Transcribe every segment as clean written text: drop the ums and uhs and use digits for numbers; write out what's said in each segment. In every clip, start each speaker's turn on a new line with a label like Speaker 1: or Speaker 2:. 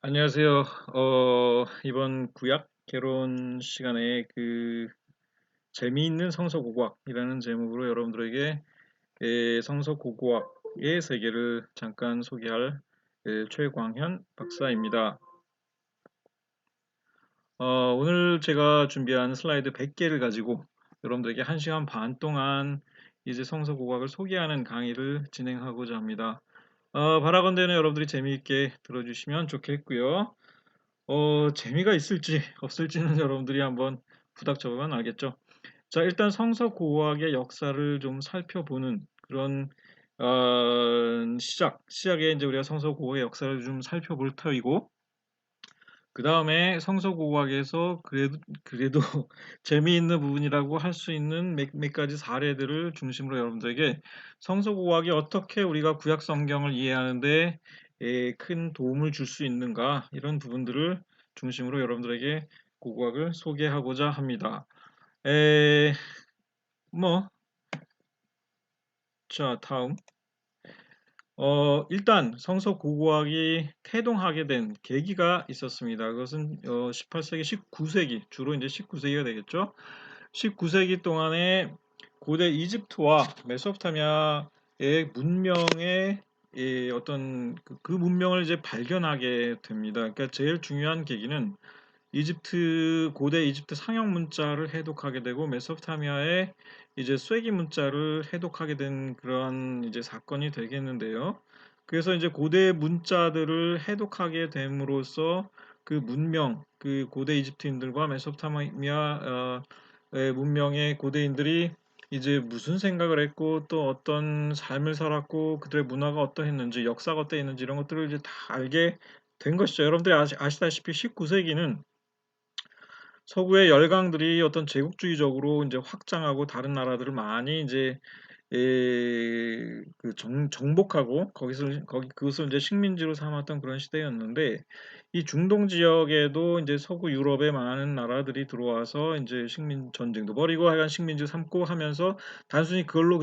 Speaker 1: 안녕하세요. 이번 구약 개론 시간에 재미있는 성서고고학이라는 제목으로 여러분들에게 성서고고학의 세계를 잠깐 소개할 최광현 박사입니다. 오늘 제가 준비한 슬라이드 100개를 가지고 여러분들에게 1시간 반 동안 이제 성서고고학을 소개하는 강의를 진행하고자 합니다. 바라건대는 여러분들이 재미있게 들어주시면 좋겠고요. 재미가 있을지 없을지는 여러분들이 한번 부닥쳐보면 알겠죠. 자, 일단 성서고고학의 역사를 좀 살펴보는 그런 시작에 이제 우리가 성서고고학의 역사를 좀 살펴볼 터이고, 그 다음에 성서고고학에서 그래도 재미있는 부분이라고 할 수 있는 몇 가지 사례들을 중심으로 여러분들에게 성서고고학이 어떻게 우리가 구약 성경을 이해하는데 큰 도움을 줄 수 있는가, 이런 부분들을 중심으로 여러분들에게 고고학을 소개하고자 합니다. 에, 뭐, 자, 다음. 일단 성서고고학이 태동하게 된 계기가 있었습니다. 그것은 18세기, 19세기, 주로 이제 19세기가 되겠죠. 19세기 동안에 고대 이집트와 메소포타미아의 문명의 어떤 그 문명을 이제 발견하게 됩니다. 그러니까 제일 중요한 계기는 고대 이집트 상형 문자를 해독하게 되고 메소포타미아의 이제 쐐기 문자를 해독하게 된 그러한 이제 사건이 되겠는데요. 그래서 이제 고대 문자들을 해독하게 됨으로써 그 문명, 그 고대 이집트인들과 메소포타미아 문명의 고대인들이 이제 무슨 생각을 했고 또 어떤 삶을 살았고 그들의 문화가 어떠했는지, 역사가 어떠했는지 이런 것들을 이제 다 알게 된 것이죠. 여러분들이 아시다시피 19세기는 서구의 열강들이 어떤 제국주의적으로 이제 확장하고 다른 나라들을 많이 이제 정복하고 그것을 이제 식민지로 삼았던 그런 시대였는데, 이 중동 지역에도 이제 서구 유럽의 많은 나라들이 들어와서 이제 식민 전쟁도 벌이고 하여간 식민지 삼고 하면서 단순히 그걸로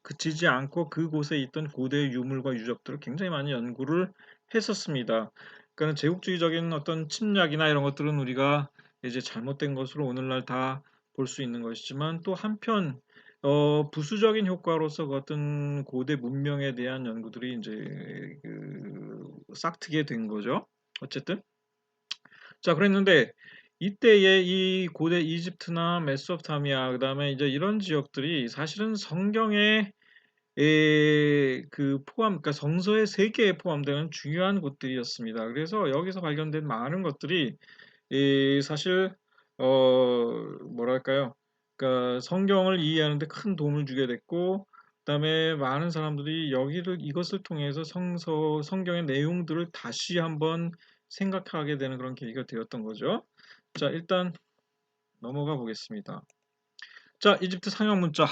Speaker 1: 그치지 않고 그곳에 있던 고대 유물과 유적들을 굉장히 많이 연구를 했었습니다. 그러니까 제국주의적인 어떤 침략이나 이런 것들은 우리가 이제 잘못된 것으로 오늘날 다 볼 수 있는 것이지만, 또 한편 부수적인 효과로서 그 어떤 고대 문명에 대한 연구들이 이제 싹트게 된 거죠. 어쨌든 자, 그랬는데 이때의 이 고대 이집트나 메소포타미아, 그다음에 이제 이런 지역들이 사실은 성경의 그러니까 성서의 세계에 포함되는 중요한 곳들이었습니다. 그래서 여기서 발견된 많은 것들이 사실 뭐랄까요? 그러니까 성경을 이해하는 데 큰 도움을 주게 됐고, 그다음에 많은 사람들이 이것을 통해서 성경의 내용들을 다시 한번 생각하게 되는 그런 계기가 되었던 거죠. 자, 일단 넘어가 보겠습니다. 자, 이집트 상형 문자.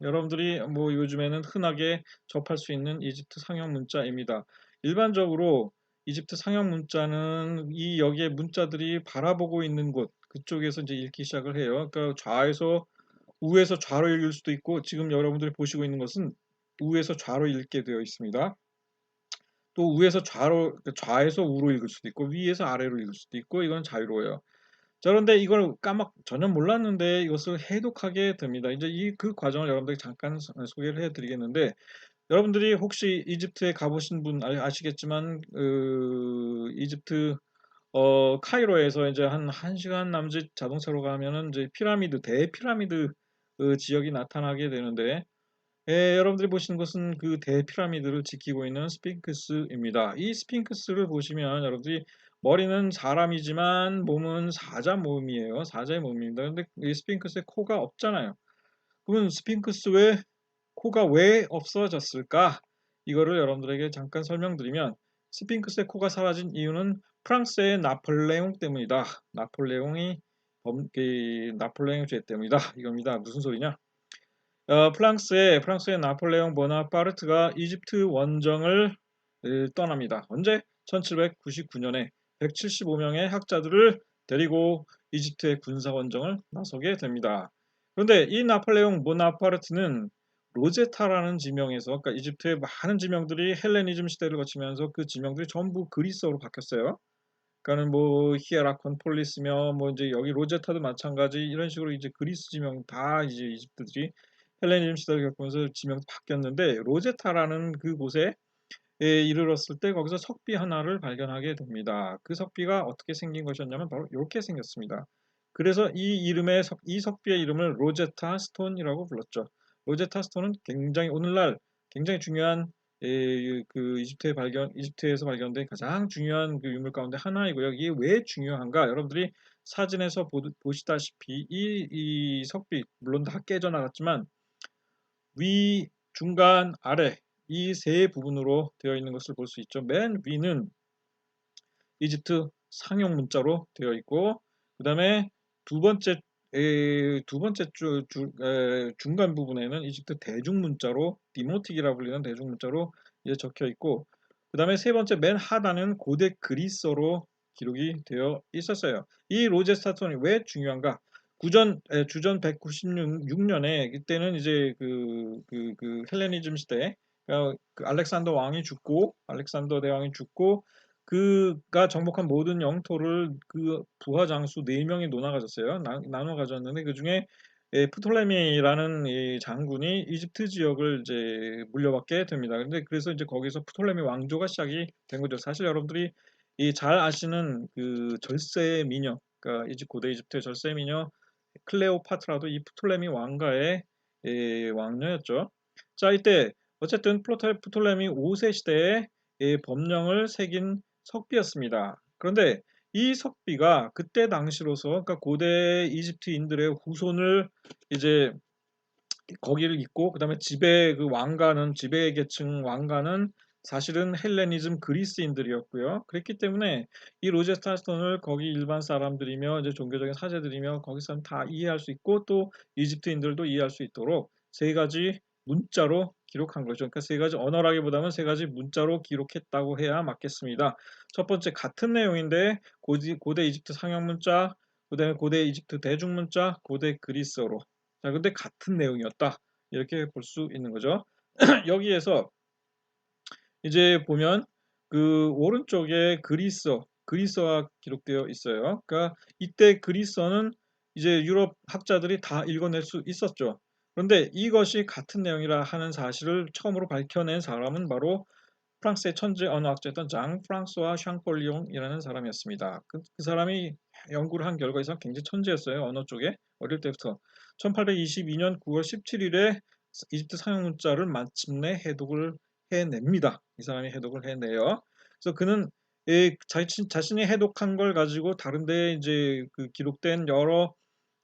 Speaker 1: 여러분들이 뭐 요즘에는 흔하게 접할 수 있는 이집트 상형 문자입니다. 일반적으로 이집트 상형 문자는 여기에 문자들이 바라보고 있는 곳, 그쪽에서 이제 읽기 시작을 해요. 그러니까 우에서 좌로 읽을 수도 있고, 지금 여러분들이 보시고 있는 것은 우에서 좌로 읽게 되어 있습니다. 또 그러니까 좌에서 우로 읽을 수도 있고, 위에서 아래로 읽을 수도 있고, 이건 자유로워요. 자, 그런데 이걸 전혀 몰랐는데 이것을 해독하게 됩니다. 이제 그 과정을 여러분들이 잠깐 소개를 해드리겠는데, 여러분들이 혹시 이집트에 가보신 분 아시겠지만, 이집트 카이로에서 이제 한 1시간 남짓 자동차로 가면은 이제 대피라미드 지역이 나타나게 되는데, 여러분들이 보시는 것은 그 대피라미드를 지키고 있는 스핑크스입니다. 이 스핑크스를 보시면 여러분들이 머리는 사람이지만 몸은 사자 몸이에요. 사자의 몸입니다. 근데 이 스핑크스의 코가 없잖아요. 그러면 코가 왜 없어졌을까? 이거를 여러분들에게 잠깐 설명드리면, 스핑크스의 코가 사라진 이유는 프랑스의 나폴레옹 때문이다. 나폴레옹의 죄 때문이다. 이겁니다. 무슨 소리냐? 프랑스의 나폴레옹 보나파르트가 이집트 원정을 떠납니다. 언제? 1799년에 175명의 학자들을 데리고 이집트의 군사 원정을 나서게 됩니다. 그런데 이 나폴레옹 보나파르트는 로제타라는 지명에서, 그러니까 이집트의 많은 지명들이 헬레니즘 시대를 거치면서 그 지명들이 전부 그리스어로 바뀌었어요. 그러니까는 뭐 히에라콘 폴리스며 뭐 이제 여기 로제타도 마찬가지 이런 식으로 이제 그리스 지명 다 이제 이집트들이 헬레니즘 시대를 겪으면서 지명이 바뀌었는데 로제타라는 그곳에 이르렀을 때 거기서 석비 하나를 발견하게 됩니다. 그 석비가 어떻게 생긴 것이었냐면 바로 이렇게 생겼습니다. 그래서 이 석비의 이름을 로제타 스톤이라고 불렀죠. 로제타 스톤은 굉장히 오늘날 굉장히 중요한 이집트에서 발견된 가장 중요한 그 유물 가운데 하나이고요. 이게 왜 중요한가? 여러분들이 사진에서 보시다시피 이 석비 물론 다 깨져 나갔지만 위, 중간, 아래 이 세 부분으로 되어 있는 것을 볼 수 있죠. 맨 위는 이집트 상용 문자로 되어 있고 그 다음에 두 번째 두 번째 중간 부분에는 이집트 대중 문자로 디모틱이라 불리는 대중 문자로 이제 적혀 있고 그 다음에 세 번째 맨 하단은 고대 그리스어로 기록이 되어 있었어요. 이 로제스타톤이 왜 중요한가? 주전 196년에 그때는 이제 그 헬레니즘 시대 그 알렉산더 대왕이 죽고 그가 정복한 모든 영토를 그 부하 장수 4명이 나눠 가졌는데 그중에 프톨레미라는 이 장군이 이집트 지역을 이제 물려받게 됩니다. 근데 그래서 이제 거기서 프톨레미 왕조가 시작이 된 거죠. 사실 여러분들이 이 잘 아시는 그 절세의 미녀, 그러니까 고대 이집트의 절세의 미녀 클레오파트라도 이 프톨레미 왕가의 왕녀였죠. 자, 이때 어쨌든 프톨레미 5세 시대에 법령을 새긴 석비였습니다. 그런데 이 석비가 그때 당시로서 그러니까 고대 이집트인들의 후손을 이제 거기를 잇고 그다음에 지배 계층 왕가는 사실은 헬레니즘 그리스인들이었고요. 그랬기 때문에 이 로제스타 스톤을 거기 일반 사람들이며 이제 종교적인 사제들이며 거기 사람 다 이해할 수 있고 또 이집트인들도 이해할 수 있도록 세 가지 문자로 기록한 거죠. 그러니까 세 가지 언어라기보다는 세 가지 문자로 기록했다고 해야 맞겠습니다. 첫 번째 같은 내용인데 고대 이집트 상형 문자, 그다음에 고대 이집트 대중 문자, 고대 그리스어로 자, 근데 같은 내용이었다. 이렇게 볼 수 있는 거죠. 여기에서 이제 보면 그 오른쪽에 그리스어가 기록되어 있어요. 그러니까 이때 그리스어는 이제 유럽 학자들이 다 읽어낼 수 있었죠. 그런데 이것이 같은 내용이라 하는 사실을 처음으로 밝혀낸 사람은 바로 프랑스의 천재 언어학자였던 장 프랑스와 샹폴리옹이라는 사람이었습니다. 그 사람이 연구를 한 결과에서 굉장히 천재였어요. 언어 쪽에 어릴 때부터. 1822년 9월 17일에 이집트 상형 문자를 마침내 해독을 해냅니다. 이 사람이 해독을 해내요. 그래서 그는 자신이 해독한 걸 가지고 다른데 이제 그 기록된 여러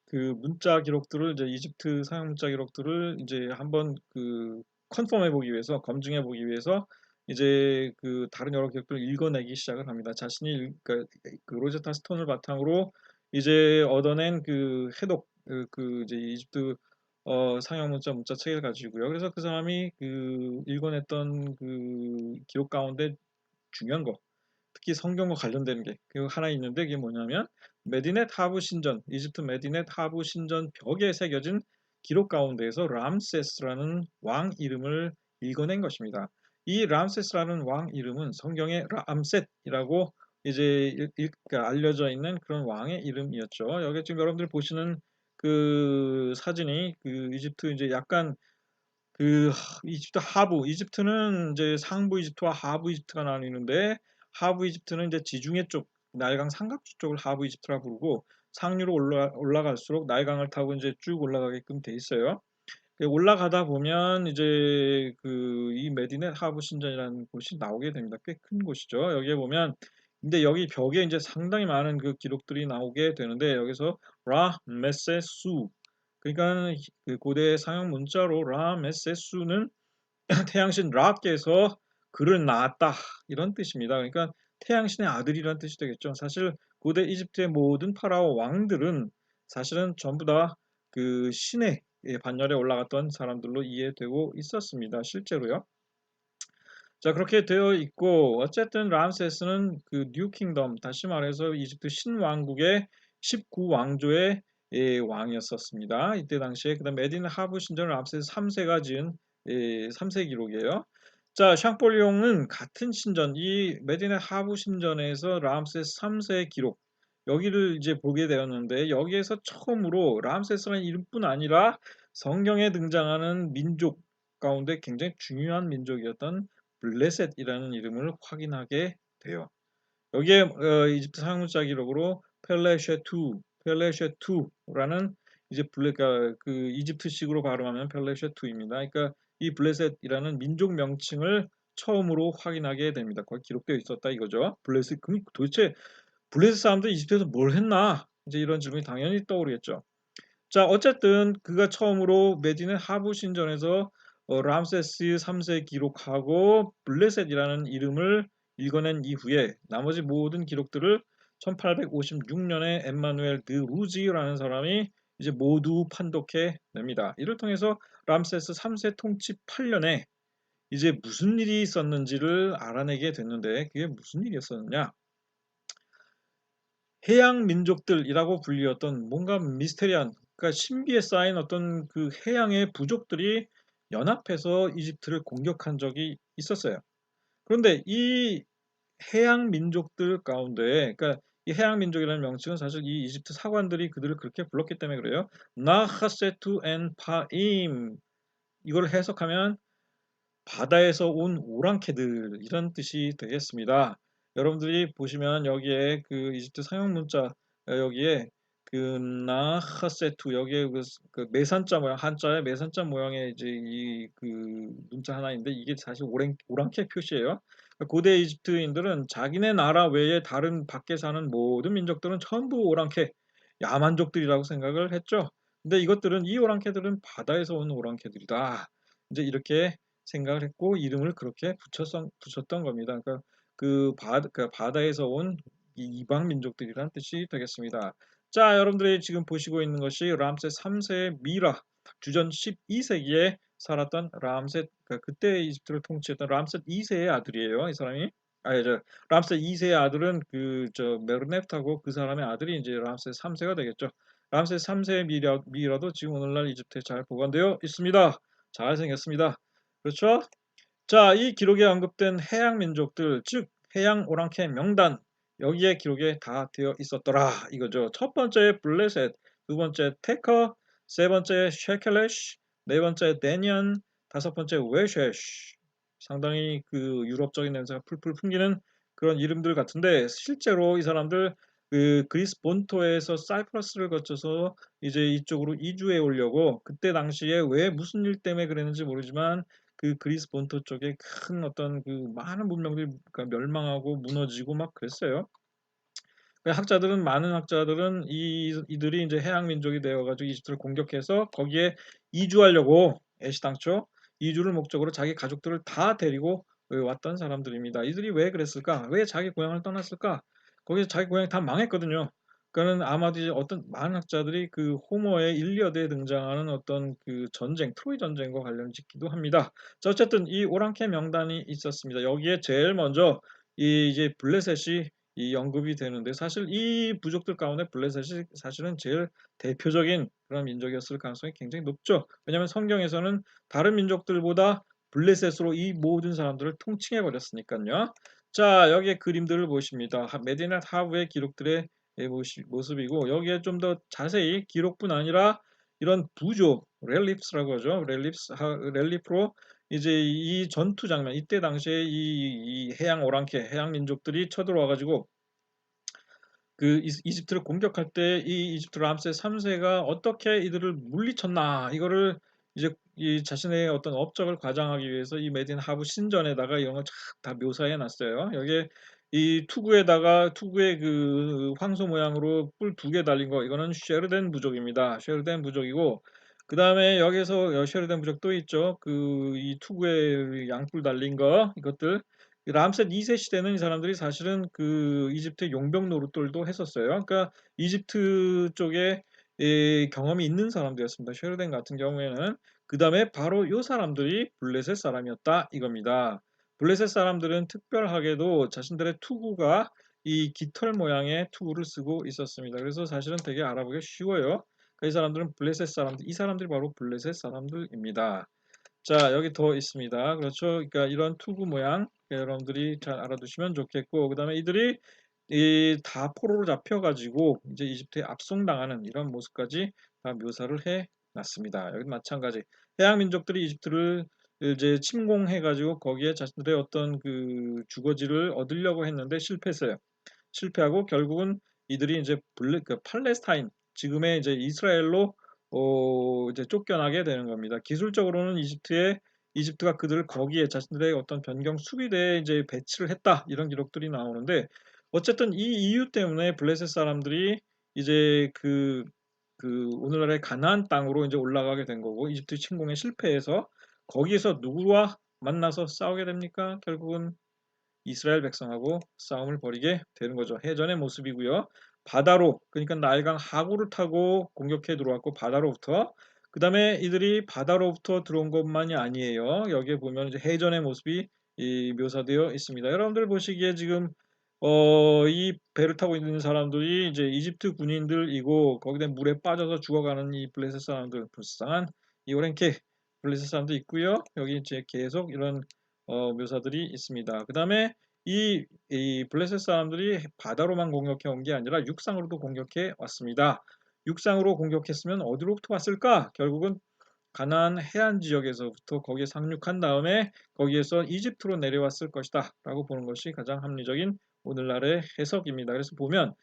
Speaker 1: 그 문자 기록들을 이제 이집트 사용 문자 기록들을 이제 한번 그 컨펌해 보기 위해서 검증해 보기 위해서 이제 그 다른 여러 기록들을 읽어내기 시작을 합니다. 그 로제타 스톤을 바탕으로 이제 얻어낸 그 해독 그 이제 이집트 상형 문자 책을 가지고요. 그래서 그 사람이 그 읽어냈던 그 기록 가운데 중요한 거 특히 성경과 관련되는 게 하나 있는데 그게 뭐냐면 메디넷 하부 신전, 이집트 메디넷 하부 신전 벽에 새겨진 기록 가운데에서 람세스라는 왕 이름을 읽어낸 것입니다. 이 람세스라는 왕 이름은 성경의 람셋이라고 이제 그러니까 알려져 있는 그런 왕의 이름이었죠. 여기 지금 여러분들 보시는 그 사진이 그 이집트 이제 약간 그 이집트는 이제 상부 이집트와 하부 이집트가 나뉘는데 하부 이집트는 이제 지중해 쪽 나일강 삼각주 쪽을 하부 이집트라 부르고 상류로 올라갈수록 나일강을 타고 이제 쭉 올라가게끔 돼 있어요. 올라가다 보면 이제 그 이 메디넷 하부 신전이라는 곳이 나오게 됩니다. 꽤 큰 곳이죠. 여기에 보면 근데 여기 벽에 이제 상당히 많은 그 기록들이 나오게 되는데 여기서 라 메세수 그러니까 그 고대 상형 문자로 라 메세수는 태양신 라께서 그를 낳았다 이런 뜻입니다. 그러니까 태양신의 아들이라는 뜻이 되겠죠. 사실 고대 이집트의 모든 파라오 왕들은 사실은 전부 다 그 신의 반열에 올라갔던 사람들로 이해되고 있었습니다. 실제로요. 자, 그렇게 되어 있고 어쨌든 람세스는 그 뉴 킹덤 다시 말해서 이집트 신왕국의 19왕조의 왕이었었습니다. 이때 당시에 그다음 메디나 하부 신전 람세스 3세가 지은 3세 기록이에요. 자, 샹폴리옹은 같은 신전, 이 메디네 하부 신전에서 람세스 3세의 기록, 여기를 이제 보게 되었는데, 여기에서 처음으로 람세스라는 이름뿐 아니라 성경에 등장하는 민족 가운데 굉장히 중요한 민족이었던 블레셋이라는 이름을 확인하게 돼요. 여기에 이집트 상무자 기록으로 펠레쉐투라는 이제 블레가 그 이집트식으로 발음하면 펠레쉐투입니다. 그러니까 이 블레셋이라는 민족 명칭을 처음으로 확인하게 됩니다. 거기 기록되어 있었다 이거죠. 블레셋 그럼 도대체 블레셋 사람들 이집트에서 뭘 했나? 이제 이런 질문이 당연히 떠오르겠죠. 자, 어쨌든 그가 처음으로 메디는 하부 신전에서 람세스 3세 기록하고 블레셋이라는 이름을 읽어낸 이후에 나머지 모든 기록들을 1856년에 엠마누엘 드 루지라는 사람이 이제 모두 판독해 냅니다. 이를 통해서 람세스 3세 통치 8년에 이제 무슨 일이 있었는지를 알아내게 됐는데 그게 무슨 일이었었느냐? 해양 민족들이라고 불리었던 뭔가 미스테리한 그러니까 신비에 쌓인 어떤 그 해양의 부족들이 연합해서 이집트를 공격한 적이 있었어요. 그런데 이 해양 민족들 가운데 그러니까 이 해양 민족이라는 명칭은 사실 이 이집트 사관들이 그들을 그렇게 불렀기 때문에 그래요. 나하세투 앤 파임 이걸 해석하면 바다에서 온 오랑캐들 이런 뜻이 되겠습니다. 여러분들이 보시면 여기에 그 이집트 상형 문자 여기에 그 나하세투 여기에 그 매산자 모양 한자에 매산자 모양의 이제 이 그 문자 하나 있는데 이게 사실 오랑캐 표시예요. 그러니까 고대 이집트인들은 자기네 나라 외에 다른 밖에 사는 모든 민족들은 전부 오랑캐 야만족들이라고 생각을 했죠. 근데 이것들은 이 오랑캐들은 바다에서 온 오랑캐들이다. 이제 이렇게 생각을 했고 이름을 그렇게 붙였던 겁니다. 그러니까 그 바다에서 온 이방 민족들이란 뜻이 되겠습니다. 자, 여러분들이 지금 보시고 있는 것이 람세 3세의 미라, 주전 12세기에 살았던 그러니까 그때 이집트를 통치했던 람세 2세의 아들이에요. 이 사람이. 람세 2세의 아들은 메르넵하고 그 사람의 아들이 이제 람세 3세가 되겠죠. 람세 3세의 미라도 지금 오늘날 이집트에 잘 보관되어 있습니다. 잘 생겼습니다. 그렇죠? 자, 이 기록에 언급된 해양 민족들, 즉 해양 오랑캐 명단 여기에 기록에 다 되어 있었더라 이거죠. 첫 번째 블레셋, 두 번째 테커, 세 번째 쉐켈레시, 네 번째 데니언, 다섯 번째 웨쉐시. 상당히 그 유럽적인 냄새가 풀풀 풍기는 그런 이름들 같은데 실제로 이 사람들 그 그리스 본토에서 사이프러스를 거쳐서 이제 이쪽으로 이주해 오려고 그때 당시에 왜 무슨 일 때문에 그랬는지 모르지만 그 그리스 본토 쪽에 큰 어떤 그 많은 문명들이 그러니까 멸망하고 무너지고 막 그랬어요. 그 많은 학자들은 이들이 이제 해양 민족이 되어가지고 이집트를 공격해서 거기에 이주하려고 애시당초 이주를 목적으로 자기 가족들을 다 데리고 왔던 사람들입니다. 이들이 왜 그랬을까? 왜 자기 고향을 떠났을까? 거기서 자기 고향이 다 망했거든요. 그거는 아마도 이제 어떤 많은 학자들이 그 호머의 일리어드에 등장하는 어떤 그 전쟁, 트로이 전쟁과 관련 짓기도 합니다. 자, 어쨌든 이 오랑캐 명단이 있었습니다. 여기에 제일 먼저 이 이제 블레셋이 이 언급이 되는데 사실 이 부족들 가운데 블레셋이 사실은 제일 대표적인 그런 민족이었을 가능성이 굉장히 높죠. 왜냐하면 성경에서는 다른 민족들보다 블레셋으로 이 모든 사람들을 통칭해 버렸으니까요. 자, 여기에 그림들을 보십니다. 메디넷 하브의 기록들의 모습이고 여기에 좀 더 자세히 기록뿐 아니라 이런 부조 렐리프스라고 하죠. 렐리프로 이제 이 전투 장면 이때 당시에 이 해양 오랑캐 해양 민족들이 쳐들어와 가지고 그 이집트를 공격할 때 이 이집트 람세 3세가 어떻게 이들을 물리쳤나 이거를 이제 이 자신의 어떤 업적을 과장하기 위해서 이 메딘 하부 신전에다가 이런 걸 다 묘사해 놨어요. 여기에 이 투구의 그 황소 모양으로 뿔 두 개 달린 거 이거는 쉐르덴 부족입니다. 쉐르덴 부족이고 그 다음에 여기서 쉐르덴 부족 또 있죠. 그 이 투구에 양뿔 달린 거 이것들 람셋 2세 시대는 이 사람들이 사실은 그 이집트 용병 노릇들도 했었어요. 그러니까 이집트 쪽에 경험이 있는 사람들이었습니다. 쉐르덴 같은 경우에는 그 다음에 바로 이 사람들이 블레셋 사람이었다 이겁니다. 블레셋 사람들은 특별하게도 자신들의 투구가 이 깃털 모양의 투구를 쓰고 있었습니다. 그래서 사실은 되게 알아보기 쉬워요. 이 사람들은 이 사람들이 바로 블레셋 사람들입니다. 자, 여기 더 있습니다. 그렇죠. 그러니까 이런 투구 모양 여러분들이 잘 알아두시면 좋겠고, 그다음에 이들이 이 다 포로로 잡혀가지고 이제 이집트에 압송당하는 이런 모습까지 다 묘사를 해 놨습니다. 여기 마찬가지 해양 민족들이 이집트를 이제 침공해가지고 거기에 자신들의 어떤 그 주거지를 얻으려고 했는데 실패했어요. 실패하고 결국은 이들이 이제 그 팔레스타인 지금의 이제 이스라엘로 이제 쫓겨나게 되는 겁니다. 기술적으로는 이집트가 그들을 거기에 자신들의 어떤 변경 수비대에 이제 배치를 했다 이런 기록들이 나오는데 어쨌든 이 이유 때문에 블레셋 사람들이 이제 그 오늘날의 가나안 땅으로 이제 올라가게 된 거고 이집트 침공에 실패해서 거기서 누구와 만나서 싸우게 됩니까? 결국은 이스라엘 백성하고 싸움을 벌이게 되는 거죠. 해전의 모습이고요. 바다로 그러니까 나일강 하구를 타고 공격해 들어왔고 바다로부터 그다음에 이들이 바다로부터 들어온 것만이 아니에요. 여기에 보면 이제 해전의 모습이 묘사되어 있습니다. 여러분들 보시기에 지금 이 배를 타고 있는 사람들이 이제 이집트 군인들이고 거기다 물에 빠져서 죽어가는 이 블레셋 사람들 불쌍한 이 오랭캐 블레셋 사람도 있고요. 여기 이제 계속 이런 묘사들이 있습니다. 그 다음에 이 블레셋 사람들이 바다로만 공격해 온 게 아니라 육상으로도 공격해 왔습니다. 육상으로 공격했으면 어디로부터 왔을까? 결국은 가나안 해안 지역에서부터 거기에 상륙한 다음에 거기에서 이집트로 내려왔을 것이다 라고 보는 것이 가장 합리적인 오늘날의 해석입니다. 그래서 보면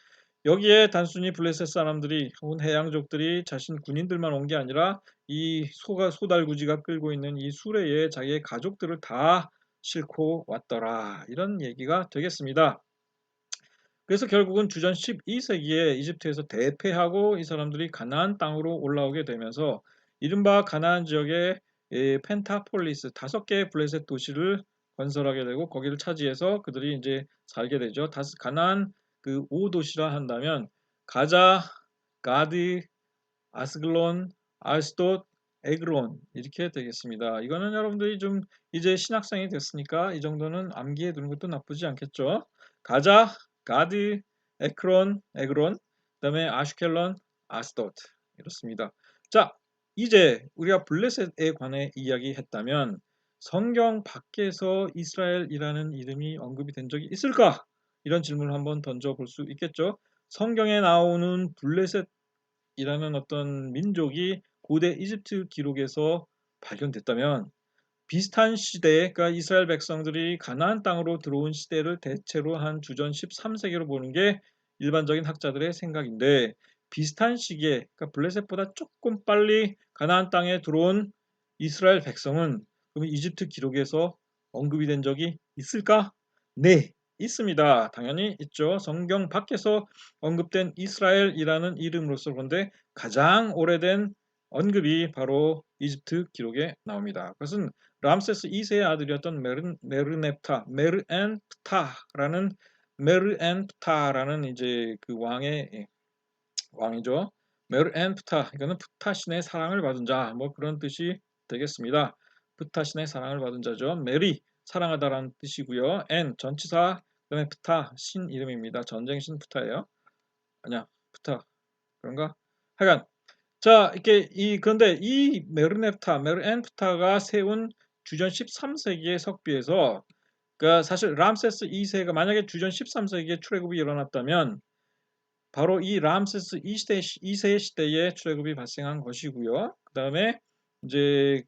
Speaker 1: 여기에 단순히 블레셋 사람들이 혹은 해양족들이 자신 군인들만 온 게 아니라 이 소달구지가 끌고 있는 이 수레에 자기의 가족들을 다 싣고 왔더라. 이런 얘기가 되겠습니다. 그래서 결국은 주전 12세기에 이집트에서 대패하고 이 사람들이 가나안 땅으로 올라오게 되면서 이른바 가나안 지역의 펜타폴리스 5개의 블레셋 도시를 건설하게 되고 거기를 차지해서 그들이 이제 살게 되죠. 가나안 그 5도시라 한다면 가자, 가드, 아스글론, 아스돗, 에그론 이렇게 되겠습니다. 이거는 여러분들이 좀 이제 신학생이 됐으니까 이 정도는 암기해 두는 것도 나쁘지 않겠죠. 가자, 가드, 에그론, 그다음에 아슈켈론, 아스돗 이렇습니다. 자, 이제 우리가 블레셋에 관해 이야기했다면 성경 밖에서 이스라엘이라는 이름이 언급이 된 적이 있을까? 이런 질문을 한번 던져볼 수 있겠죠. 성경에 나오는 블레셋 이라는 어떤 민족이 고대 이집트 기록에서 발견됐다면 비슷한 시대에 그러니까 이스라엘 백성들이 가나안 땅으로 들어온 시대를 대체로 한 주전 13세기로 보는 게 일반적인 학자들의 생각인데 비슷한 시기에 그러니까 블레셋보다 조금 빨리 가나안 땅에 들어온 이스라엘 백성은 그럼 이집트 기록에서 언급이 된 적이 있을까? 네, 있습니다. 당연히 있죠. 성경 밖에서 언급된 이스라엘이라는 이름으로서 그런데 가장 오래된 언급이 바로 이집트 기록에 나옵니다. 그것은 람세스 2세의 아들이었던 메르엔프타라는 이제 그 왕이죠. 메르엔프타 이거는 프타 신의 사랑을 받은 자 뭐 그런 뜻이 되겠습니다. 프타 신의 사랑을 받은 자죠. 메리 사랑하다라는 뜻이고요. 엔 전치사 그다음에 프타 신 이름입니다. 전쟁 신 프타예요. 아니야 프타 그런가? 하여간 자, 이렇게 그런데 이 메르엔프타가 세운 주전 13세기의 석비에서 그러니까 사실 람세스 2세가 만약에 주전 13세기에 출애굽이 일어났다면 바로 이 람세스 2세의 시대에 출애굽이 발생한 것이고요. 그다음에 이제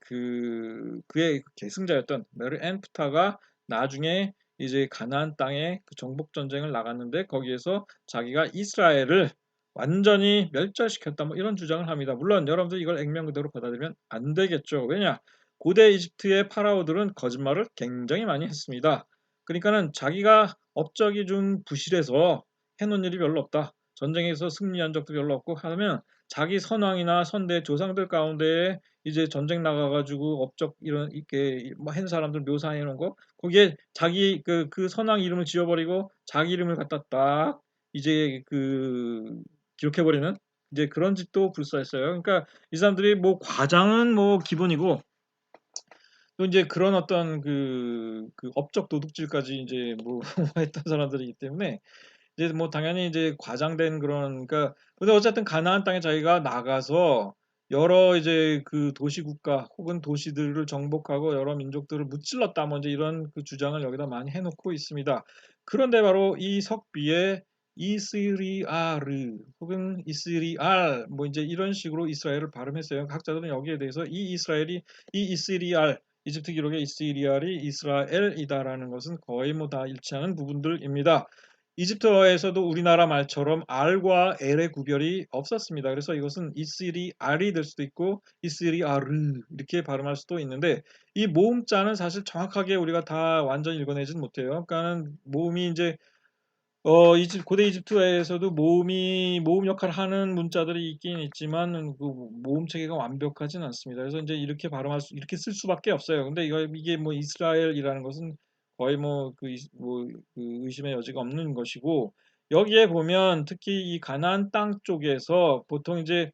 Speaker 1: 그의 계승자였던 메르엔프타가 나중에 이제 가나안 땅에 그 정복 전쟁을 나갔는데 거기에서 자기가 이스라엘을 완전히 멸절시켰다 뭐 이런 주장을 합니다. 물론 여러분들 이걸 액면 그대로 받아들이면 안 되겠죠. 왜냐? 고대 이집트의 파라오들은 거짓말을 굉장히 많이 했습니다. 그러니까는 자기가 업적이 좀 부실해서 해놓은 일이 별로 없다. 전쟁에서 승리한 적도 별로 없고 하면 자기 선왕이나 선대 조상들 가운데 이제 전쟁 나가가지고 업적 이런 이렇게 뭐한 사람들 묘사해 놓은 거 거기에 자기 그 선왕 이름을 지워버리고 자기 이름을 갖다 딱 이제 기록해버리는 이제 그런 짓도 불사했어요. 그러니까 이 사람들이 뭐 과장은 뭐 기본이고 또 이제 그런 어떤 그 업적 도둑질까지 이제 뭐 했던 사람들이기 때문에 이제 뭐 당연히 이제 과장된 그런 그러니까 근데 어쨌든 가나안 땅에 자기가 나가서 여러 이제 그 도시국가 혹은 도시들을 정복하고 여러 민족들을 무찔렀다. 뭐 이제 이런 그 주장을 여기다 많이 해놓고 있습니다. 그런데 바로 이 석비에 이스리아르 혹은 이스리알 뭐 이제 이런 식으로 이스라엘을 발음했어요. 학자들은 여기에 대해서 이 이스라엘이 이 이스리알 이집트 기록의 이스리알이 이스라엘이다라는 것은 거의 뭐 다 일치하는 부분들입니다. 이집트어에서도 우리나라 말처럼 R과 L의 구별이 없었습니다. 그래서 이것은 이스리알이 될 수도 있고 이스리아르 이렇게 발음할 수도 있는데 이 모음자는 사실 정확하게 우리가 다 완전히 읽어내지는 못해요. 그러니까는 모음이 이제 고대 이집트에서도 모음 역할을 하는 문자들이 있긴 있지만 그 모음 체계가 완벽하진 않습니다. 그래서 이제 이렇게 쓸 수밖에 없어요. 근데 이게 뭐 이스라엘이라는 것은 거의 그 의심의 여지가 없는 것이고 여기에 보면 특히 이 가나안 땅 쪽에서 보통 이제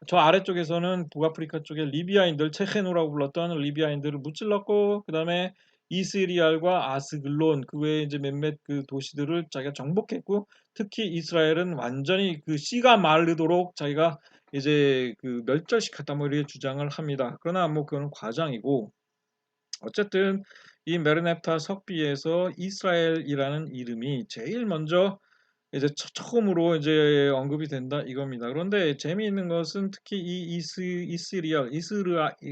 Speaker 1: 저 아래쪽에서는 북아프리카 쪽에 리비아인들 체헤누라고 불렀던 리비아인들을 무찔렀고 그다음에 이스리알과 아스글론 그 외에 이제 몇몇 그 도시들을 자기가 정복했고 특히 이스라엘은 완전히 그 씨가 마르도록 자기가 이제 그 멸절시켰다 뭐 이렇게 주장을 합니다. 그러나 뭐 그거는 과장이고 어쨌든 이 메르넵타 석비에서 이스라엘이라는 이름이 제일 먼저 이제 처음으로 이제 언급이 된다 이겁니다. 그런데 재미있는 것은 특히 이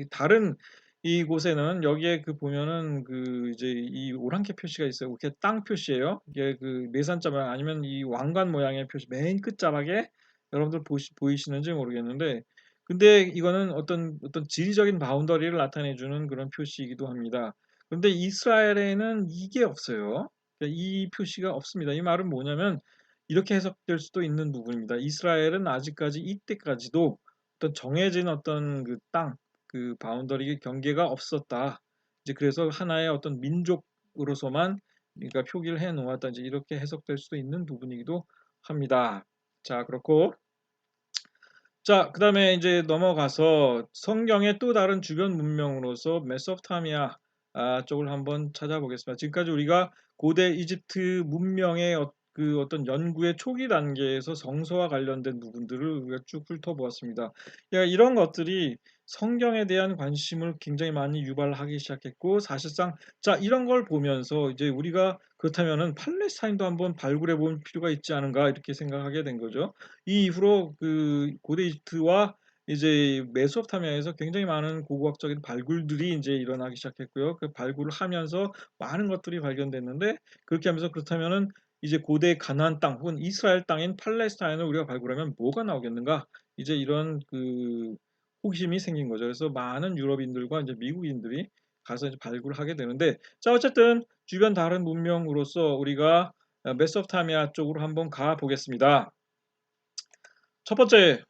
Speaker 1: 다른 이곳에는 여기에 그 보면은 그 이제 이 오랑캐 표시가 있어요. 이게 땅 표시예요. 이게 그 네산자 모양 아니면 이 왕관 모양의 표시 맨 끝자락에 여러분들 보이시는지 모르겠는데 근데 이거는 어떤 지리적인 바운더리를 나타내 주는 그런 표시이기도 합니다. 그런데 이스라엘에는 이게 없어요. 그러니까 이 표시가 없습니다. 이 말은 뭐냐면 이렇게 해석될 수도 있는 부분입니다. 이스라엘은 아직까지 이때까지도 어떤 정해진 어떤 그 땅, 그 바운더리 경계가 없었다. 이제 그래서 하나의 어떤 민족으로서만 그러니까 표기를 해 놓았다. 이제 이렇게 해석될 수도 있는 부분이기도 합니다. 자, 그렇고 자, 그다음에 이제 넘어가서 성경의 또 다른 주변 문명으로서 메소포타미아 쪽을 한번 찾아보겠습니다. 지금까지 우리가 고대 이집트 문명의 그 어떤 연구의 초기 단계에서 성서와 관련된 부분들을 우리가 쭉 훑어보았습니다. 이런 것들이 성경에 대한 관심을 굉장히 많이 유발하기 시작했고 사실상 자 이런 걸 보면서 이제 우리가 그렇다면은 팔레스타인도 한번 발굴해 볼 필요가 있지 않은가 이렇게 생각하게 된 거죠. 이 이후로 그 고대 이집트와 이제 메소포타미아에서 굉장히 많은 고고학적인 발굴들이 이제 일어나기 시작했고요. 그 발굴을 하면서 많은 것들이 발견됐는데 그렇게 하면서 그렇다면은 이제 고대 가나안 땅 혹은 이스라엘 땅인 팔레스타인을 우리가 발굴하면 뭐가 나오겠는가? 이제 이런 그 호기심이 생긴 거죠. 그래서 많은 유럽인들과 이제 미국인들이 가서 이제 발굴을 하게 되는데 자 어쨌든 주변 다른 문명으로서 우리가 메소포타미아 쪽으로 한번 가 보겠습니다. 첫 번째,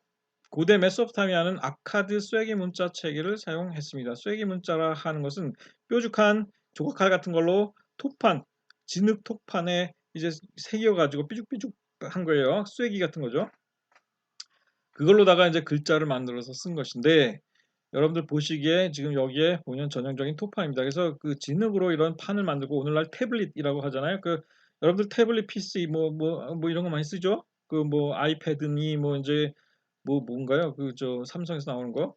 Speaker 1: 고대 메소포타미아는 아카드 쐐기 문자 체계를 사용했습니다. 쐐기 문자라 하는 것은 뾰족한 조각칼 같은 걸로 톱판, 진흙 톱판에 이제 새겨가지고 삐죽삐죽한 거예요. 쐐기 같은 거죠. 그걸로다가 이제 글자를 만들어서 쓴 것인데 여러분들 보시기에 지금 여기에 보면 전형적인 톱판입니다. 그래서 그 진흙으로 이런 판을 만들고 오늘날 태블릿이라고 하잖아요. 그 여러분들 태블릿 PC 뭐 이런 거 많이 쓰죠? 그 뭐 아이패드니 뭐 이제 뭐 뭔가요? 그 저 삼성에서 나오는 거?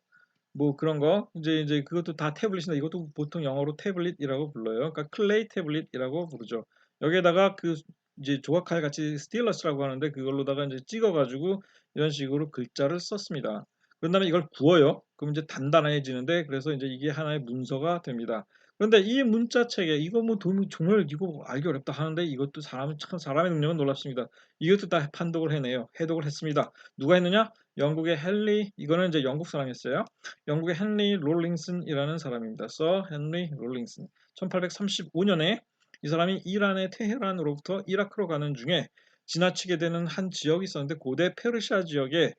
Speaker 1: 뭐 그런 거 이제 그것도 다 태블릿인데 이것도 보통 영어로 태블릿이라고 불러요. 그러니까 클레이 태블릿이라고 부르죠. 여기에다가 그 이제 조각칼 같이 스틸러스라고 하는데 그걸로다가 이제 찍어가지고 이런 식으로 글자를 썼습니다. 그런 다음에 이걸 구워요. 그럼 이제 단단해지는데 그래서 이제 이게 하나의 문서가 됩니다. 그런데 이 문자 체계 이거 뭐 정말 이거 알기 어렵다 하는데 이것도 사람의 능력은 놀랍습니다. 이것도 다 판독을 해내요. 해독을 했습니다. 누가 했느냐? 영국의 헨리 이거는 이제 영국 사람이었어요. 영국의 헨리 롤링슨이라는 사람입니다. 서 헨리 롤링슨. 1835년에 이 사람이 이란의 테헤란으로부터 이라크로 가는 중에 지나치게 되는 한 지역이 있었는데 고대 페르시아 지역에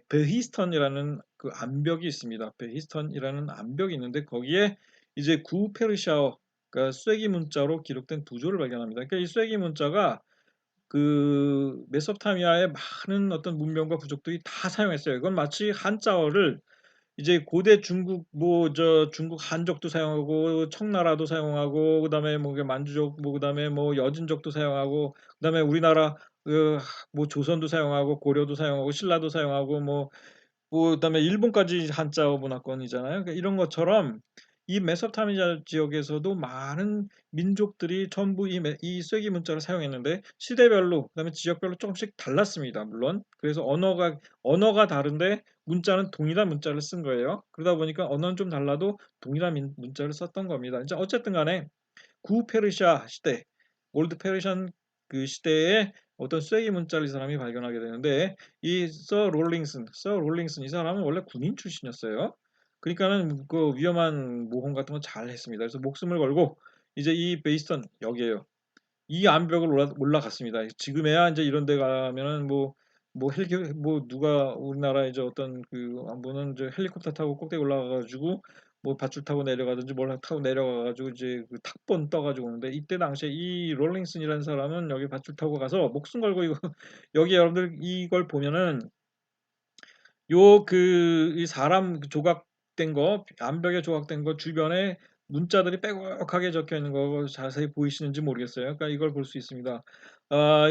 Speaker 1: 베히스턴이라는 그 암벽이 있습니다. 베히스턴이라는 암벽이 있는데 거기에 이제 구페르시아어 그러니까 쐐기 문자로 기록된 부조를 발견합니다. 그러니까 이 쐐기 문자가 그 메소포타미아의 많은 어떤 문명과 부족들이 다 사용했어요. 이건 마치 한자어를 이제 고대 중국 뭐 중국 한족도 사용하고 청나라도 사용하고 그다음에 뭐 만주족 뭐 그다음에 뭐 여진족도 사용하고 그다음에 우리나라 그 뭐 조선도 사용하고 고려도 사용하고 신라도 사용하고 뭐 뭐 그다음에 일본까지 한자 문화권이잖아요. 그러니까 이런 것처럼 이 메소포타미아 지역에서도 많은 민족들이 전부 이 쐐기 문자를 사용했는데 시대별로 그다음에 지역별로 조금씩 달랐습니다. 물론. 그래서 언어가 다른데 문자는 동일한 문자를 쓴 거예요. 그러다 보니까 언어는 좀 달라도 동일한 문자를 썼던 겁니다. 이제 어쨌든 간에 구페르시아 시대, 올드 페르시안 그 시대에 어떤 쐐기 문자를 이 사람이 발견하게 되는데 이 서 롤링슨 이 사람은 원래 군인 출신이었어요. 그러니까는 그 위험한 모험 같은 건 잘 했습니다. 그래서 목숨을 걸고 이제 이 베이스턴 여기에요. 이 암벽을 올라갔습니다. 지금에야 이제 이런 데 가면은 뭐 누가 우리나라 이제 어떤 그 분은 이제 헬리콥터 타고 꼭대기 올라가 가지고 뭐 밧줄 타고 내려가든지 뭘 타고 내려가 가지고 이제 그 탁본 떠 가지고 오는데 이때 당시에 이 롤링슨이라는 사람은 여기 밧줄 타고 가서 목숨 걸고 이거 여기 여러분들 이걸 보면은 요 이 사람 조각된 거 암벽에 조각된 거 주변에 문자들이 빼곡하게 적혀 있는 거 자세히 보이시는지 모르겠어요. 그러니까 이걸 볼 수 있습니다.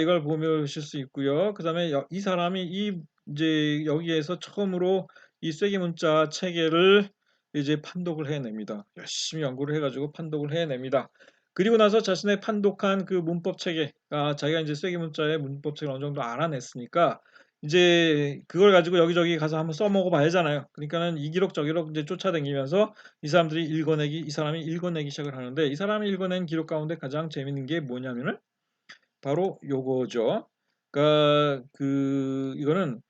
Speaker 1: 이걸 보실 수 있고요. 그다음에 이 사람이 이제 여기에서 처음으로 이 쐐기 문자 체계를 이제 판독을 해냅니다. 열심히 연구를 해가지고 판독을 해냅니다. 그리고 나서 자신의 판독한 그 문법 체계, 자기가 이제 쐐기 문자의 문법 체계를 어느 정도 알아냈으니까 이제 그걸 가지고 여기저기 가서 한번 써먹어 봐야잖아요. 그러니까는 이 기록 저 기록 이제 쫓아다니면서 이 사람이 읽어내기 시작을 하는데 이 사람이 읽어낸 기록 가운데 가장 재밌는 게 뭐냐면은 바로 요거죠. 그러니까 이거는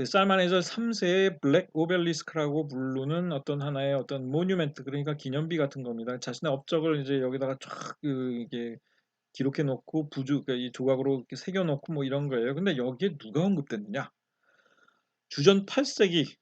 Speaker 1: 살만에서 3세의 블랙 오벨리스크라고 부르는 어떤 하나의 어떤 모뉴멘트 그러니까 기념비 같은 겁니다. 자신의 업적을 이제 여기다가 쫙 이게 기록해 놓고 그러니까 이 조각으로 이렇게 새겨 놓고 뭐 이런 거예요. 근데 여기에 누가 언급됐느냐? 주전 8세기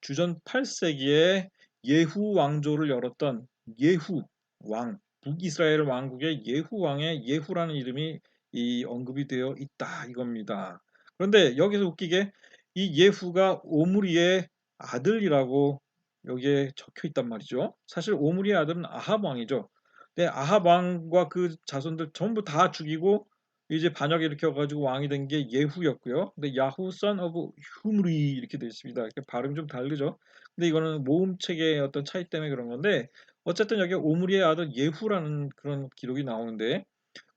Speaker 1: 주전 8세기에 예후 왕조를 열었던 예후 왕, 북이스라엘 왕국의 예후 왕의 예후라는 이름이 이 언급이 되어 있다 이겁니다. 그런데 여기서 웃기게 이 예후가 오므리의 아들이라고 여기에 적혀 있단 말이죠. 사실 오므리의 아들은 아합 왕이죠. 근데 아합 왕과 그 자손들 전부 다 죽이고 이제 반역 일으켜 가지고 왕이 된 게 예후였고요. 근데 야후 son of humri 이렇게 되어 있습니다. 이렇게 발음이 좀 다르죠. 근데 이거는 모음책의 어떤 차이 때문에 그런 건데 어쨌든 여기 오므리의 아들 예후라는 그런 기록이 나오는데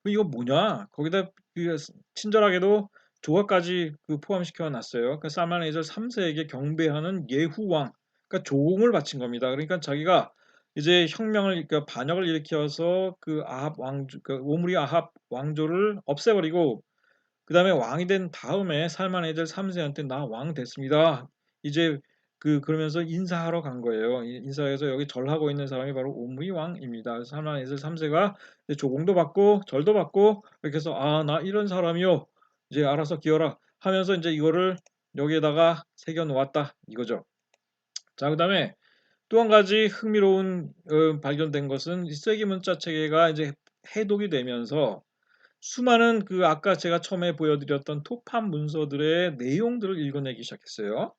Speaker 1: 이거 뭐냐? 거기다 친절하게도 조각까지 포함시켜 놨어요. 그 살만에서 3세에게 경배하는 예후 왕, 그러니까 조공을 바친 겁니다. 그러니까 자기가 이제 그러니까 반역을 일으켜서 그 아합 왕조, 그 오므리 아합 왕조를 없애버리고 그 다음에 왕이 된 다음에 살만에들 3세한테 나 왕 됐습니다. 이제 그러면서 인사하러 간 거예요. 인사해서 여기 절하고 있는 사람이 바로 오므리 왕입니다. 살만에들 3세가 조공도 받고 절도 받고 이렇게 해서 나 이런 사람이요. 이제 알아서 기어라 하면서 이제 이거를 여기에다가 새겨 놓았다 이거죠. 자, 그다음에 또 한 가지 흥미로운 발견된 것은 이 쐐기 문자 체계가 이제 해독이 되면서 수많은 아까 제가 처음에 보여드렸던 토판 문서들의 내용들을 읽어내기 시작했어요.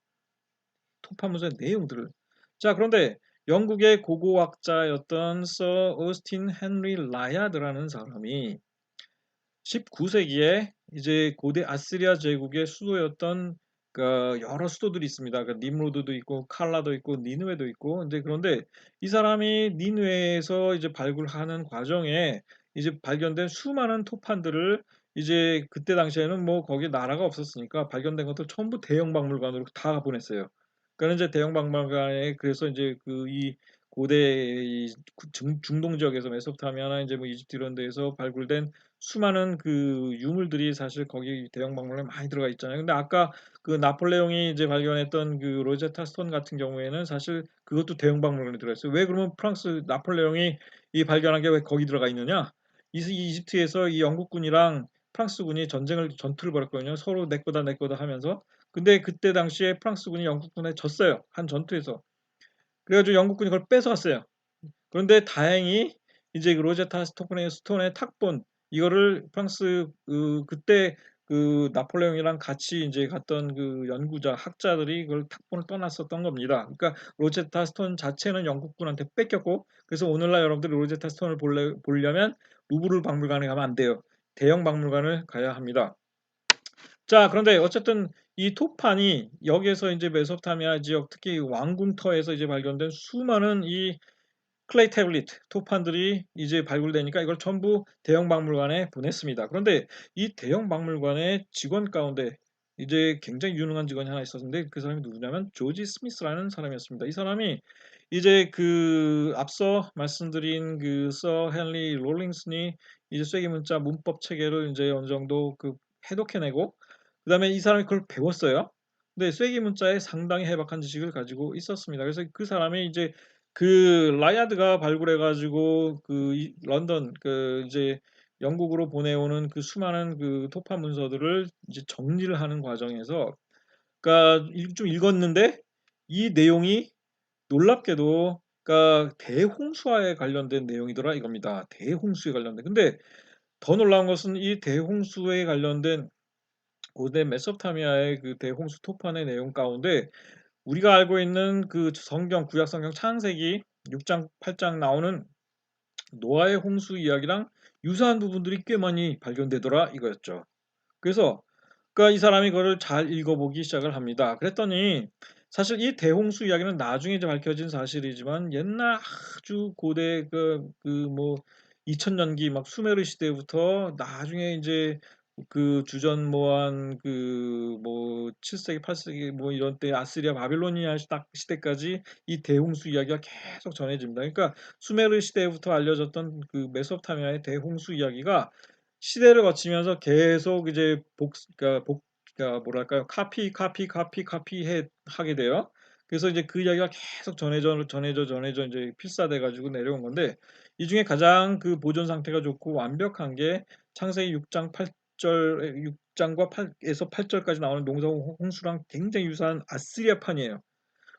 Speaker 1: 토판 문서의 내용들을. 자, 그런데 영국의 고고학자였던 서 어스틴 헨리 라야드라는 사람이 19세기에 이제 고대 아시리아 제국의 수도였던 여러 수도들이 있습니다. nimrod도 있고 칼라도 있고 니느웨도 있고 이제 그런데 이 사람이 니느웨에서 이제 발굴하는 과정에 이제 발견된 수많은 토판들을 이제 그때 당시에는 뭐 거기 나라가 없었으니까 발견된 것들 전부 대형 박물관으로 다 보냈어요. 그러니까 이제 대형 박물관에 그래서 이제 이 고대 중동 지역에서 메소포타미아나 이제 뭐 이집트 이런 데에서 발굴된 수많은 유물들이 사실 거기 대형 박물관에 많이 들어가 있잖아요. 근데 아까 나폴레옹이 이제 발견했던 로제타 스톤 같은 경우에는 사실 그것도 대형 박물관에 들어가 있어요. 왜 그러면 프랑스 나폴레옹이 이 발견한 게 왜 거기 들어가 있느냐? 이집트에서 이 영국군이랑 프랑스군이 전투를 벌였거든요. 서로 내 거다 하면서. 근데 그때 당시에 프랑스군이 영국군에 졌어요. 한 전투에서. 그래가지고 영국군이 그걸 뺏어갔어요. 그런데 다행히 이제 로제타 스톤의 탁본 이거를 프랑스 그때 나폴레옹이랑 같이 이제 갔던 연구자 학자들이 그걸 탁본을 떠났었던 겁니다. 그러니까 로제타 스톤 자체는 영국군한테 뺏겼고 그래서 오늘날 여러분들이 로제타 스톤을 보려면 루브르 박물관에 가면 안 돼요. 대형 박물관을 가야 합니다. 자, 그런데 어쨌든 이 토판이 여기에서 이제 메소포타미아 지역 특히 왕궁터에서 이제 발견된 수많은 이 클레이 태블릿 토판들이 이제 발굴되니까 이걸 전부 대형 박물관에 보냈습니다. 그런데 이 대형 박물관의 직원 가운데 이제 굉장히 유능한 직원이 하나 있었는데 그 사람이 누구냐면 조지 스미스라는 사람이었습니다. 이 사람이 이제 그 앞서 말씀드린 그 서 헨리 롤링슨이 이제 쐐기 문자 문법 체계를 이제 어느 정도 그 해독해내고 그다음에 이 사람이 그걸 배웠어요. 근데 쐐기 문자에 상당히 해박한 지식을 가지고 있었습니다. 그래서 그 사람이 이제 그 라야드가 발굴해 가지고 그 런던 그 이제 영국으로 보내오는 그 수많은 그 토파 문서들을 이제 정리를 하는 과정에서 그러니까 좀 읽었는데 이 내용이 놀랍게도 그러니까 대홍수와에 관련된 내용이더라 이겁니다. 대홍수에 관련된. 근데 더 놀라운 것은 이 대홍수에 관련된 고대 메소포타미아의 그 대홍수 토판의 내용 가운데 우리가 알고 있는 그 성경 구약 성경 창세기 6장 8장 나오는 노아의 홍수 이야기랑 유사한 부분들이 꽤 많이 발견되더라 이거였죠. 그래서 그러니까 이 사람이 그거를 잘 읽어보기 시작을 합니다. 그랬더니 사실 이 대홍수 이야기는 나중에 이제 밝혀진 사실이지만 옛날 아주 고대 뭐 2000년기 막 수메르 시대부터 나중에 이제 그 주전 그 뭐 7세기 8세기 뭐 이런 때 아스리아 바빌로니아 시대까지 이 대홍수 이야기가 계속 전해집니다. 그러니까 수메르 시대부터 알려졌던 그 메소포타미아의 대홍수 이야기가 시대를 거치면서 계속 이제 그러니까 뭐랄까요? 카피해 하게 돼요. 그래서 이제 그 이야기가 계속 전해져 이제 필사돼 가지고 내려온 건데 이 중에 가장 그 보존 상태가 좋고 완벽한 게 창세기 6장 8절 6장과 8에서 8절까지 나오는 농사 홍수랑 굉장히 유사한 아스리아판이에요.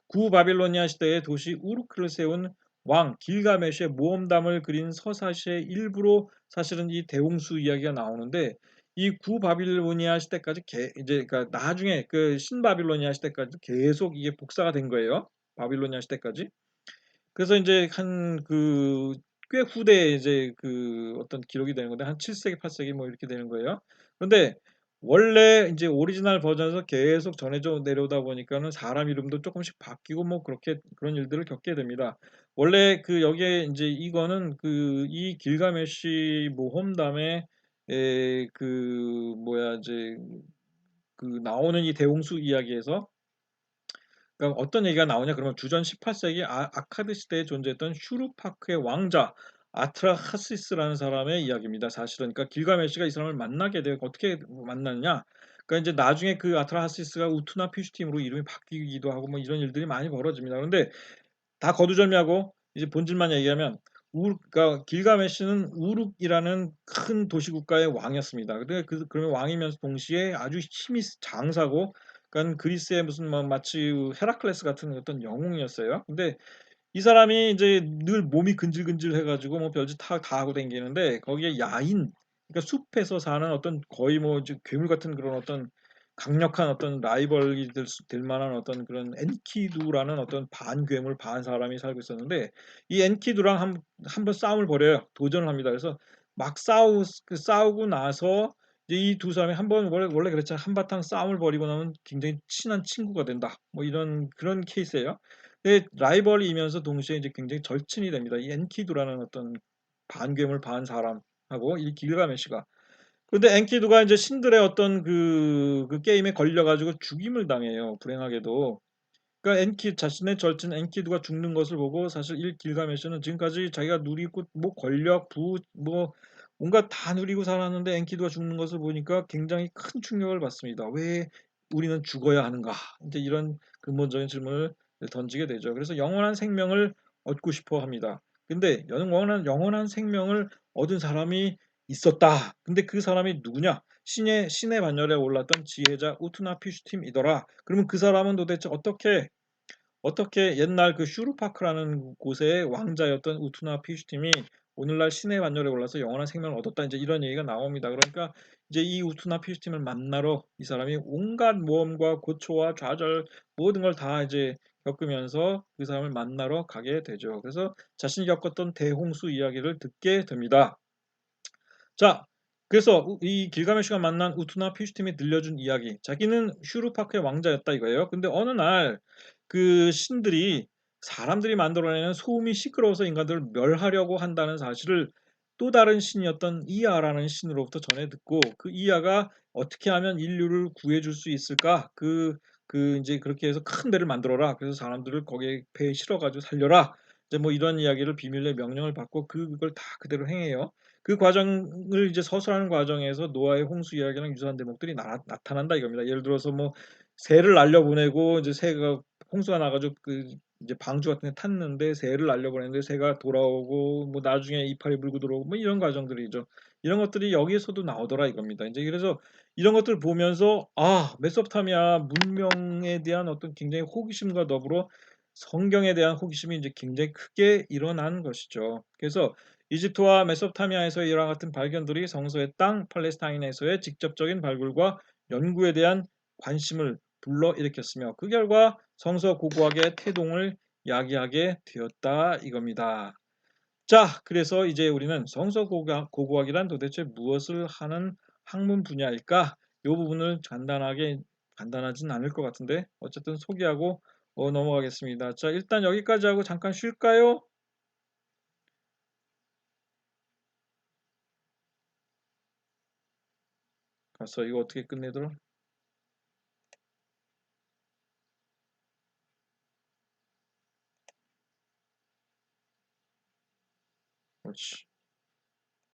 Speaker 1: 구바빌로니아 시대의 도시 우르크를 세운 왕 길가메시의 모험담을 그린 서사시의 일부로 사실은 이 대홍수 이야기가 나오는데 이 구바빌로니아 시대까지 이제 그러니까 나중에 그 신바빌로니아 시대까지 계속 이게 복사가 된 거예요. 바빌로니아 시대까지. 그래서 이제 한 그 꽤 후대에 이제 그 어떤 기록이 되는 건데 한 7세기, 8세기 뭐 이렇게 되는 거예요. 그런데 원래 이제 오리지널 버전에서 계속 전해져 내려오다 보니까는 사람 이름도 조금씩 바뀌고 뭐 그렇게 그런 일들을 겪게 됩니다. 원래 그 여기에 이제 이거는 그 이 길가메시 모험담의 그 뭐야 이제 그 나오는 이 대홍수 이야기에서 그러니까 어떤 얘기가 나오냐 그러면 주전 18세기 아카드 시대에 존재했던 슈르파크의 왕자 아트라하시스라는 사람의 이야기입니다. 사실은 그러니까 길가메시가 이 사람을 만나게 되고 어떻게 만났냐? 그러니까 이제 나중에 그 아트라하시스가 우투나 피슈팀으로 이름이 바뀌기도 하고 뭐 이런 일들이 많이 벌어집니다. 그런데 다 거두절미하고 이제 본질만 얘기하면 그러니까 길가메시는 우룩이라는 큰 도시 국가의 왕이었습니다. 근데 그러면 왕이면서 동시에 아주 힘이 장사고, 그러니까 그리스의 무슨 뭐 마치 헤라클레스 같은 어떤 영웅이었어요. 근데 이 사람이 이제 늘 몸이 근질근질 해가지고 뭐 별짓 다 하고 다니는데 거기에 야인, 그러니까 숲에서 사는 어떤 거의 뭐 이제 괴물 같은 그런 어떤 강력한 어떤 라이벌이 될 만한 어떤 그런 엔키두라는 어떤 반괴물 반 사람이 살고 있었는데 이 엔키두랑 한번 싸움을 벌여요. 도전을 합니다. 그래서 막 싸우고 나서 이제 이 두 사람이 한번 원래 그랬잖아요. 한바탕 싸움을 벌이고 나면 굉장히 친한 친구가 된다. 뭐 이런 그런 케이스예요. 라이벌이면서 동시에 이제 굉장히 절친이 됩니다. 이 엔키두라는 어떤 반괴물 반 사람하고 이 길가메시가. 그런데 엔키두가 이제 신들의 어떤 그 게임에 걸려가지고 죽임을 당해요. 불행하게도. 그러니까 자신의 절친 엔키두가 죽는 것을 보고 사실 일 길가메시는 지금까지 자기가 누리고 뭐 권력, 뭐 온갖 다 누리고 살았는데 엔키두가 죽는 것을 보니까 굉장히 큰 충격을 받습니다. 왜 우리는 죽어야 하는가? 이제 이런 근본적인 질문을 던지게 되죠. 그래서 영원한 생명을 얻고 싶어 합니다. 근데 영원한 생명을 얻은 사람이 있었다. 근데 그 사람이 누구냐? 신의 반열에 올랐던 지혜자 우투나피슈팀이더라. 그러면 그 사람은 도대체 어떻게 옛날 그 슈르파크라는 곳의 왕자였던 우투나 피슈팀이 오늘날 신의 반열에 올라서 영원한 생명을 얻었다. 이제 이런 얘기가 나옵니다. 그러니까 이제 이 우투나 피슈팀을 만나러 이 사람이 온갖 모험과 고초와 좌절 모든 걸 다 이제 겪으면서 그 사람을 만나러 가게 되죠. 그래서 자신이 겪었던 대홍수 이야기를 듣게 됩니다. 자, 그래서 이 길가메시가 만난 우투나 피슈팀이 들려준 이야기. 자기는 슈루파크의 왕자였다 이거예요. 근데 어느 날 그 신들이 사람들이 만들어내는 소음이 시끄러워서 인간들을 멸하려고 한다는 사실을 또 다른 신이었던 이아라는 신으로부터 전해 듣고 그 이아가 어떻게 하면 인류를 구해줄 수 있을까? 이제 그렇게 해서 큰 배를 만들어라. 그래서 사람들을 거기에 배에 실어가지고 살려라. 이제 뭐 이런 이야기를 비밀리에 명령을 받고 그걸 다 그대로 행해요. 그 과정을 이제 서술하는 과정에서 노아의 홍수 이야기랑 유사한 대목들이 나타난다 이겁니다. 예를 들어서 뭐 새를 날려보내고 이제 새가 홍수가 나가지고 그 이제 방주 같은 데 탔는데 새를 날려보냈는데 새가 돌아오고 뭐 나중에 이파리 물고 들어오고 뭐 이런 과정들이죠. 이런 것들이 여기에서도 나오더라 이겁니다. 이제 그래서 이런 것들 보면서 아 메소포타미아 문명에 대한 어떤 굉장히 호기심과 더불어 성경에 대한 호기심이 이제 굉장히 크게 일어난 것이죠. 그래서 이집트와 메소포타미아에서의 이와 같은 발견들이 성서의 땅 팔레스타인에서의 직접적인 발굴과 연구에 대한 관심을 불러일으켰으며 그 결과 성서 고고학의 태동을 야기하게 되었다 이겁니다. 자, 그래서 이제 우리는 성서 고고학이란 도대체 무엇을 하는 학문 분야일까? 이 부분을 간단하진 않을 것 같은데 어쨌든 소개하고 넘어가겠습니다. 자, 일단 여기까지 하고 잠깐 쉴까요? 갔어. 이거 어떻게 끝내더라? 그렇지.